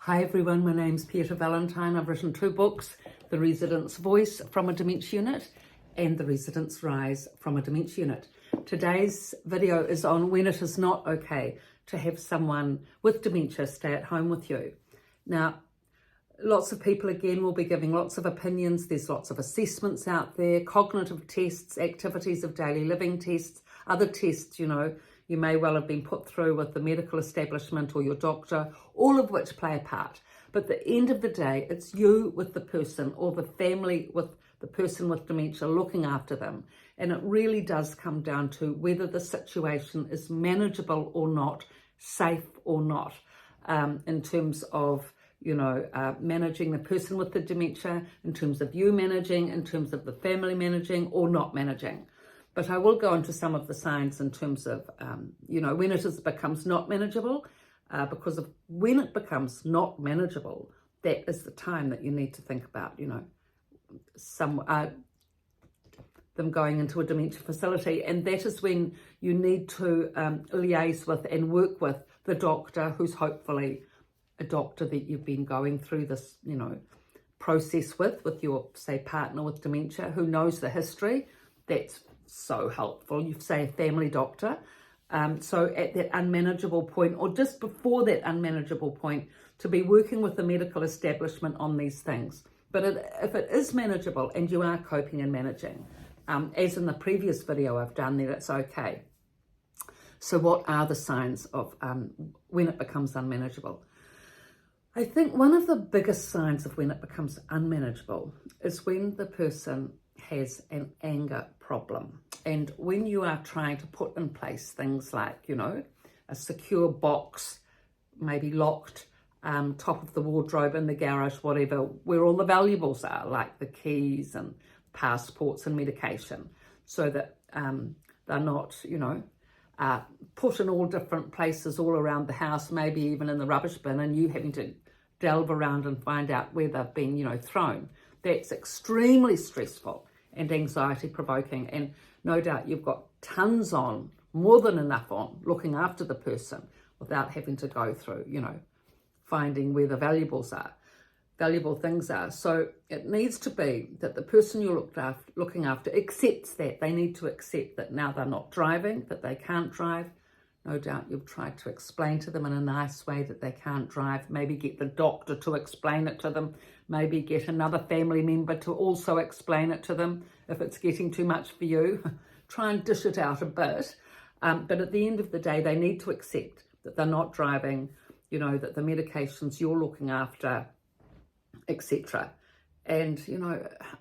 Hi everyone, my name's Pieta Valentine. I've written 2 books, The Resident's Voice from a Dementia Unit and The Resident's Rise from a Dementia Unit. Today's video is on when it is not okay to have someone with dementia stay at home with you. Now, lots of people again will be giving lots of opinions. There's lots of assessments out there, cognitive tests, activities of daily living tests, other tests, you may well have been put through with the medical establishment or your doctor, all of which play a part. But at the end of the day, it's you with the person or the family with the person with dementia looking after them. And it really does come down to whether the situation is manageable or not, safe or not, in terms of managing the person with the dementia, in terms of you managing, in terms of the family managing or not managing. But I will go into some of the signs in terms of, when it becomes not manageable, because of when it becomes not manageable, that is the time that you need to think about, them going into a dementia facility. And that is when you need to liaise with and work with the doctor, who's hopefully a doctor that you've been going through this, process with your, say, partner with dementia, who knows the history. That's so helpful. You say a family doctor. So at that unmanageable point, or just before that unmanageable point, to be working with the medical establishment on these things. But if it is manageable and you are coping and managing, as in the previous video I've done, then it's okay. So what are the signs of when it becomes unmanageable? I think one of the biggest signs of when it becomes unmanageable is when the person has an anger problem. And when you are trying to put in place things like, a secure box, maybe locked, top of the wardrobe in the garage, whatever, where all the valuables are, like the keys and passports and medication, so that they're not, put in all different places all around the house, maybe even in the rubbish bin, and you having to delve around and find out where they've been, thrown. That's extremely stressful and anxiety provoking. And no doubt you've got tons on, more than enough on, looking after the person without having to go through, finding where the valuable things are. So it needs to be that the person you're looking after accepts that. They need to accept that now they're not driving, that they can't drive. No doubt you've tried to explain to them in a nice way that they can't drive. Maybe get the doctor to explain it to them. Maybe get another family member to also explain it to them if it's getting too much for you. Try and dish it out a bit. But at the end of the day, they need to accept that they're not driving, that the medications you're looking after, etc. And,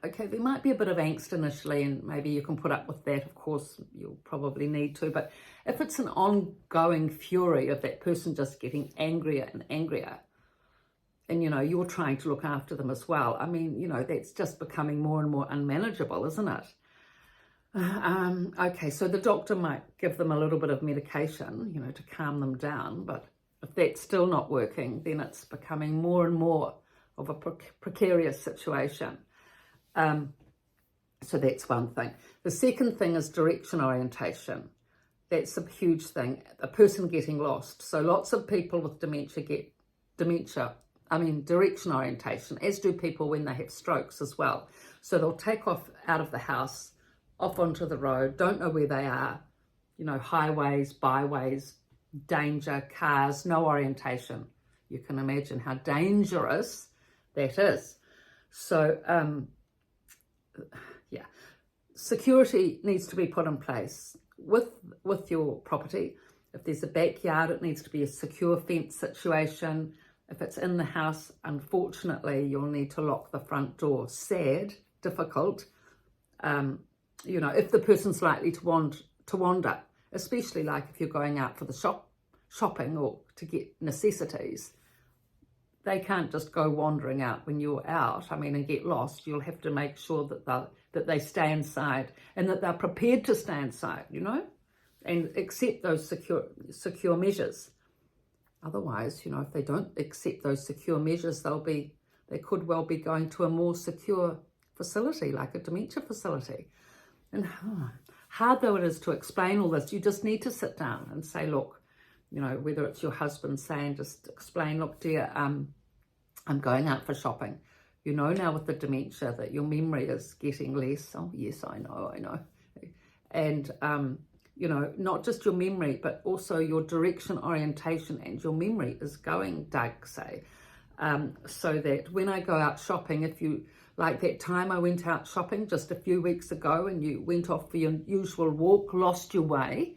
okay, there might be a bit of angst initially, and maybe you can put up with that. Of course, you'll probably need to. But if it's an ongoing fury of that person just getting angrier and angrier, and, you're trying to look after them as well, I mean, that's just becoming more and more unmanageable, isn't it? Okay, so the doctor might give them a little bit of medication, to calm them down. But if that's still not working, then it's becoming more and more of a precarious situation. So that's one thing. The second thing is direction orientation. That's a huge thing, a person getting lost. So lots of people with dementia get direction orientation, as do people when they have strokes as well. So they'll take off out of the house, off onto the road, don't know where they are, highways, byways, danger, cars, no orientation. You can imagine how dangerous that is. So, security needs to be put in place with your property. If there's a backyard, it needs to be a secure fence situation. If it's in the house, unfortunately, you'll need to lock the front door. Sad, difficult. If the person's likely to wander, especially like if you're going out for the shopping or to get necessities, they can't just go wandering out when you're out, and get lost. You'll have to make sure that they stay inside and that they're prepared to stay inside, and accept those secure measures. Otherwise, if they don't accept those secure measures, they could well be going to a more secure facility, like a dementia facility. And hard though it is to explain all this, you just need to sit down and say, look, whether it's your husband saying, just explain, look, dear, I'm going out for shopping. You know now with the dementia that your memory is getting less. Oh, yes, I know. And, you know, not just your memory, but also your direction, orientation, and your memory is going, Doug say. So that when I go out shopping, if you, like that time I went out shopping just a few weeks ago and you went off for your usual walk, lost your way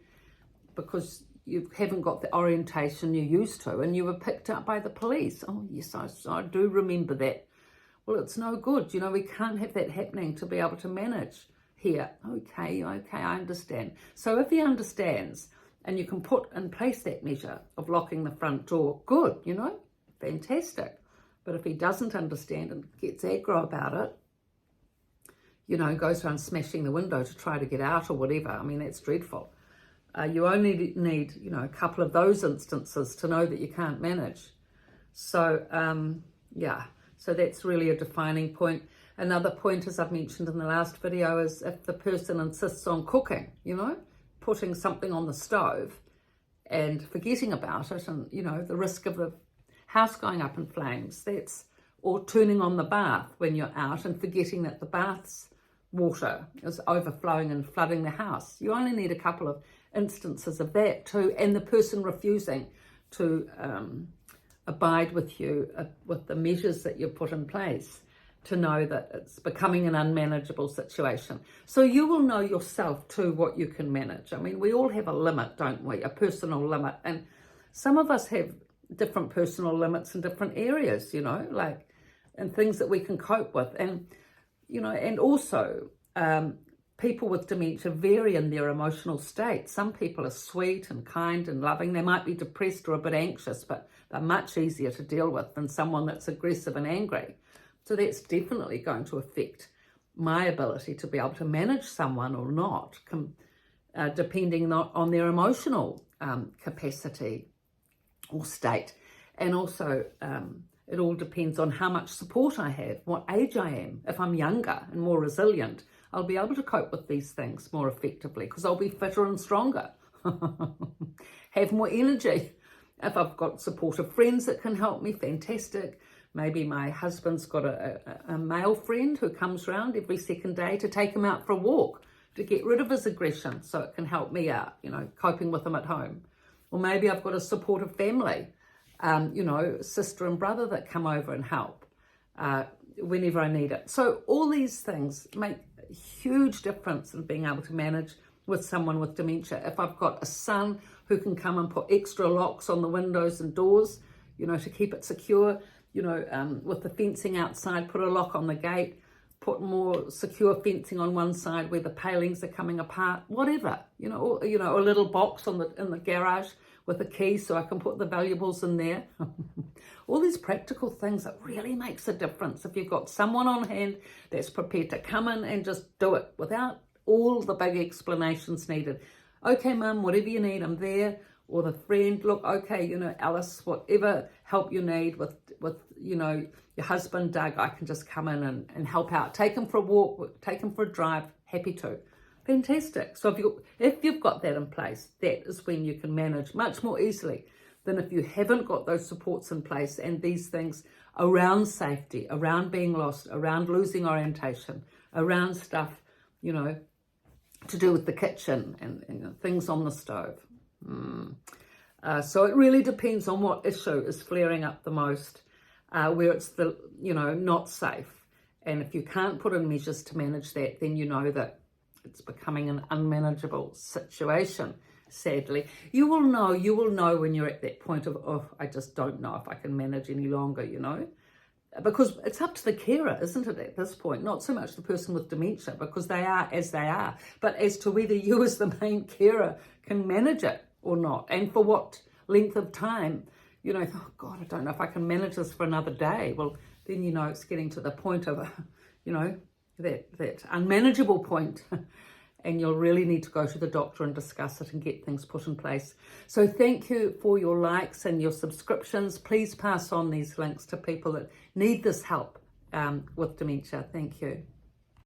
because you haven't got the orientation you used to, and you were picked up by the police. Oh, yes, I do remember that. Well, it's no good. You know, we can't have that happening to be able to manage here. Okay, I understand. So if he understands and you can put in place that measure of locking the front door, good, you know, fantastic. But if he doesn't understand and gets aggro about it, you know, goes around smashing the window to try to get out or whatever, I mean, that's dreadful. You only need, you know, a couple of those instances to know that you can't manage. So, yeah, so that's really a defining point. Another point, as I've mentioned in the last video, is if the person insists on cooking, you know, putting something on the stove and forgetting about it, and, you know, the risk of the house going up in flames, or turning on the bath when you're out and forgetting that the bath's water is overflowing and flooding the house. You only need a couple of instances of that too, and the person refusing to abide with you with the measures that you put in place to know that it's becoming an unmanageable situation. So you will know yourself too what you can manage. I mean, we all have a limit, don't we? A personal limit, and some of us have different personal limits in different areas, you know, like, and things that we can cope with. And, you know, and also people with dementia vary in their emotional state. Some people are sweet and kind and loving. They might be depressed or a bit anxious, but they're much easier to deal with than someone that's aggressive and angry. So that's definitely going to affect my ability to be able to manage someone or not, depending on their emotional capacity or state. And also it all depends on how much support I have, what age I am. If I'm younger and more resilient, I'll be able to cope with these things more effectively because I'll be fitter and stronger, have more energy. If I've got supportive friends that can help me, fantastic. Maybe my husband's got a male friend who comes round every second day to take him out for a walk, to get rid of his aggression so it can help me out, you know, coping with him at home. Or maybe I've got a supportive family, you know, sister and brother that come over and help whenever I need it. So all these things make a huge difference in being able to manage with someone with dementia. If I've got a son who can come and put extra locks on the windows and doors, you know, to keep it secure, you know, with the fencing outside, put a lock on the gate, put more secure fencing on one side where the palings are coming apart, whatever, you know, a little box in the garage with a key so I can put the valuables in there. All these practical things that really makes a difference if you've got someone on hand that's prepared to come in and just do it without all the big explanations needed. Okay, Mum, whatever you need, I'm there. Or the friend, look, okay, you know, Alice, whatever help you need with you know, your husband, Doug, I can just come in and help out. Take him for a walk, take him for a drive, happy to. Fantastic. So if you've got that in place, that is when you can manage much more easily than if you haven't got those supports in place and these things around safety, around being lost, around losing orientation, around stuff, you know, to do with the kitchen and you know, things on the stove. So it really depends on what issue is flaring up the most, where it's the, you know, not safe. And if you can't put in measures to manage that, then you know that it's becoming an unmanageable situation, sadly. You will know when you're at that point of, oh, I just don't know if I can manage any longer, you know. Because it's up to the carer, isn't it, at this point? Not so much the person with dementia, because they are as they are, but as to whether you as the main carer can manage it or not, and for what length of time. You know, oh God, I don't know if I can manage this for another day. Well, then you know it's getting to the point of, you know, that unmanageable point. And you'll really need to go to the doctor and discuss it and get things put in place. So thank you for your likes and your subscriptions. Please pass on these links to people that need this help with dementia. Thank you.